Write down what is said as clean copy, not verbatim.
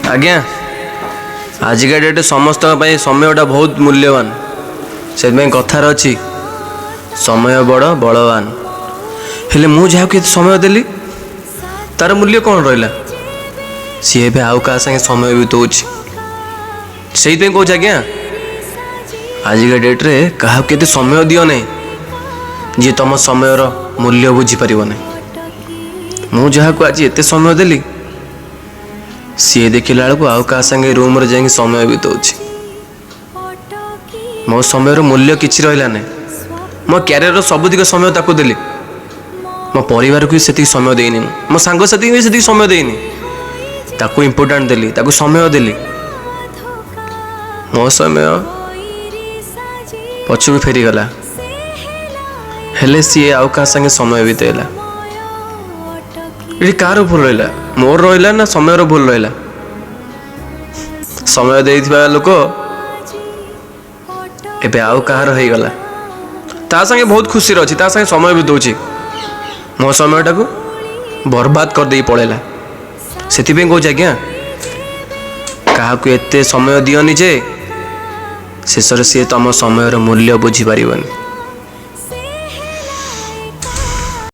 आज्ञा आजिका डेट समस्त समयटा बहुत मूल्यवान से कथार अच्छी समय बड़ बलवान हेले मु जहाँ के समय देली तार मूल्य कौन रहा सी ए आउ क्या संगे समय बीतौच से कौच आज्ञा आजिका डेट्रे क्या के समय दियो नहीं जी तुम समयर मूल्य बुझीपर नहीं मु जहाँ को आज एत समय देली सी देखला बेलू आउ क्या संगे रूम जा समय बीतौच मो समय मूल्य किसी रहा नहीं मो क्यारियर सबुतिक समय ताकू देली मो परिवार को से समय देनी मो सांगसाथी भी से समय देनी ताकू इम्पोर्टाट देली ताकू समय देली मो समय पछू फेरीगला हेले सी आउ क्या संगे समय बीतेला ये कार भूल रहा मोर रहा ना समय भूल रहा समय देइथिबा लोक एबे आउ कहार हो गला ता संगे बहुत खुशी रही ता संगे समय बीतौची मो समयटा को बर्बाद कर दे पड़ेला से कौच आज्ञा क्या एते समय दियनी जे शेष सी तुम समय मूल्य बुझी पारनी।